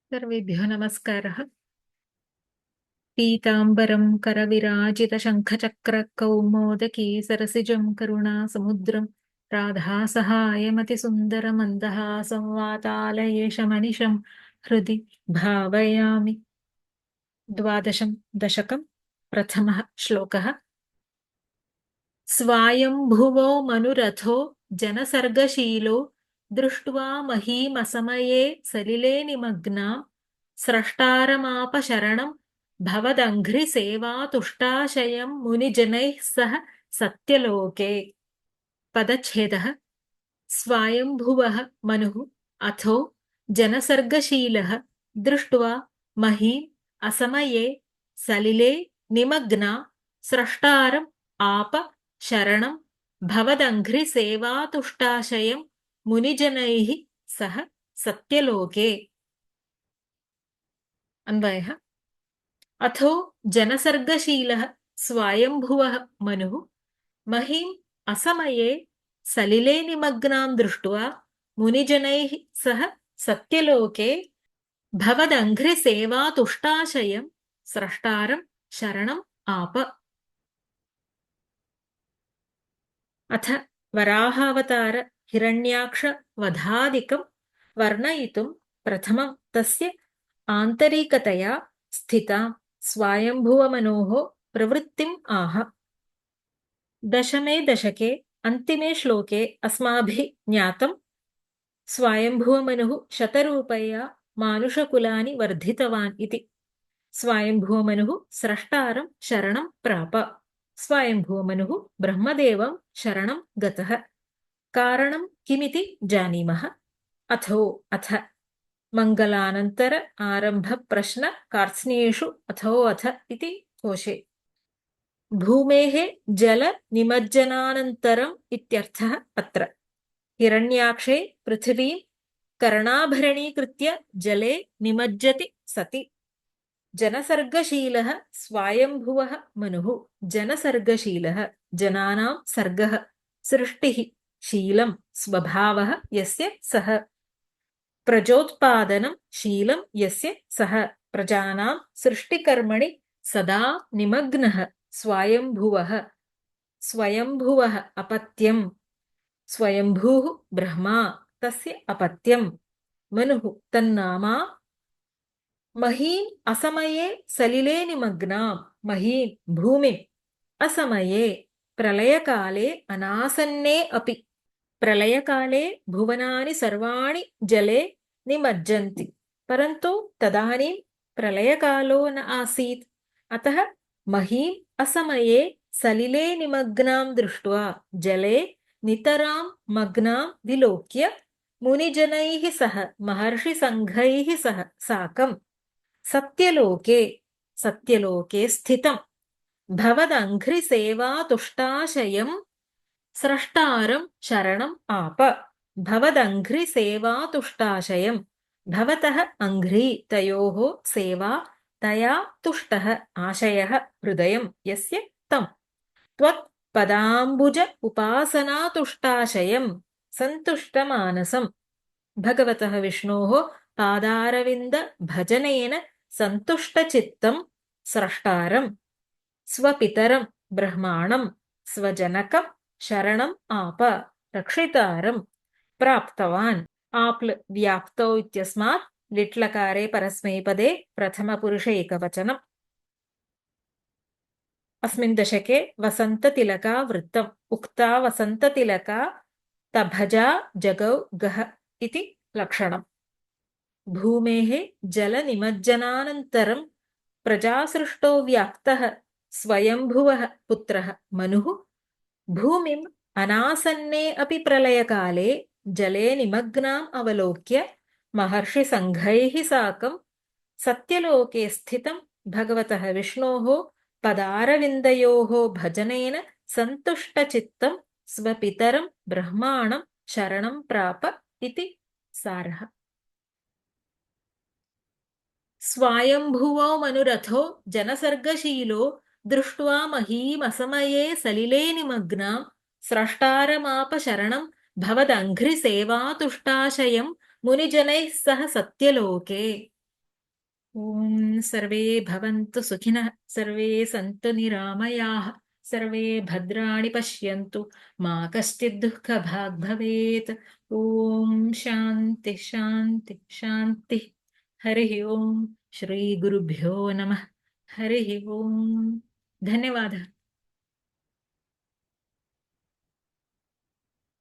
सर्वेभ्यो नमस्कारः। पीताम्बरं करविराजितशङ्खचक्रकौमोदकी सरसिजं करुणासमुद्रं राधासहायमतिसुन्दरमन्दहासं वातालयेशमनिशं हृदि भावयामि। 12 दशकं प्रथमः श्लोकः। स्वायम्भुवो मनुरथो जनसर्गशीलो दृष्ट्वा महीमसमये सलिले निमग्नां स्रष्टारमाप शरणं भवदङ्घ्रिसेवातुष्टाशयं मुनिजनैः सह सत्यलोके। पदच्छेदः। स्वायम्भुवः मनुः अथो जनसर्गशीलः दृष्ट्वा महीम् असमये सलिले निमग्ना स्रष्टारम् आप शरणं भवदङ्घ्रिसेवातुष्टाशयं मुनिजनैः सह सत्यलोके। अन्वयः। अथो जनसर्गशीलः स्वायम्भुवः मनुः महीम् असमये सलिले निमग्नां दृष्ट्वा मुनिजनैः सह सत्यलोके भवदङ्घ्रिसेवातुष्टाशयं स्रष्टारं शरणम् आप। अथ वराहावतार हिरण्याक्ष वधादिकं वर्णयितुं प्रथमं तस्य आन्तरिकतया स्थितां स्वायम्भुवमनोः प्रवृत्तिम् आह। दशमे दशके अन्तिमे श्लोके अस्माभिः ज्ञातं स्वायम्भुवमनुः शतरूपया मानुषकुलानि वर्धितवान् इति। स्वायम्भुवमनुः स्रष्टारं शरणं प्राप। स्वायम्भुवमनुः ब्रह्मदेवं शरणं गतः। कारणं किमिति जानीमः। अथो अथ मङ्गलानन्तर आरम्भ प्रश्न कार्त्स्नेषु अथो अथ इति कोशे। भूमेः जल निमज्जनानन्तरम् इत्यर्थः अत्र। हिरण्याक्षे पृथिवीं कर्णाभरणीकृत्य जले निमज्जति सति जनसर्गशीलः स्वायम्भुवः मनुः। जनसर्गशीलः जनानां सर्गः सृष्टिः शीलं स्वभावः यस्य सः प्रजोत्पादनं शीलं यस्य सः प्रजानां सृष्टिकर्मणि सदा निमग्नः स्वायम्भुवः। स्वयम्भुवः अपत्यं स्वयम्भूः ब्रह्मा तस्य अपत्यं मनुः तन्नामा। महीम् असमये सलिले निमग्नां महीम् भूमिम् असमये प्रलयकाले अनासन्ने अपि। प्रलयकाले भुवनानि सर्वाणि जले निमज्जन्ति परन्तु तदानीं प्रलयकालो न आसीत्। अतः महीम् असमये सलिले निमग्नां दृष्ट्वा जले नितरां मग्नां विलोक्य मुनिजनैः सह महर्षिसङ्घैः सह साकं सत्यलोके सत्यलोके स्थितं भवदङ्घ्रिसेवातुष्टाशयं स्रष्टारं शरणम् आप। भवदङ्घ्रिसेवातुष्टाशयं भवतः अङ्घ्रि तयोः सेवा तया तुष्टः आशयः हृदयं यस्य तं त्वत्पदाम्बुज उपासनातुष्टाशयं सन्तुष्टमानसं भगवतः विष्णोः पादारविन्द भजनेन सन्तुष्टचित्तं स्रष्टारं स्वपितरं ब्रह्माणं स्वजनकं शरणम् आप रक्षितारं प्राप्तवान्। आप्ल व्याप्तौ इत्यस्मात् लिट्लकारे परस्मैपदे प्रथमपुरुष एकवचनम्। अस्मिन् दशके वसन्ततिलका वृत्तम्। उक्ता वसन्ततिलका तभजा जगौ गः इति लक्षणम्। भूमेः जलनिमज्जनानन्तरं प्रजासृष्टो व्याप्तः स्वयम्भुवः पुत्रः मनुः भूमिम् अनासन्ने अपि प्रलयकाले जले निमग्नाम् अवलोक्य महर्षिसङ्घैः साकं सत्यलोके स्थितं भगवतः विष्णोः पदारविन्दयोः भजनेन सन्तुष्टचित्तं स्वपितरं ब्रह्माणं शरणं प्राप इति सारः। स्वायम्भुवो मनुरथो जनसर्गशीलो दृष्ट्वा महीमसमये सलिले निमग्नां स्रष्टारमाप शरणं भवदङ्घ्रिसेवातुष्टाशयं मुनिजनैः सह सत्यलोके। ॐ सर्वे भवन्तु सुखिनः, सर्वे सन्तु निरामयाः, सर्वे भद्राणि पश्यन्तु, मा कश्चित् दुःखभाग् भवेत्। ॐ शान्ति शान्ति शान्तिः। हरिः ॐ। श्रीगुरुभ्यो नमः। हरिः ॐ। धन्यवादः।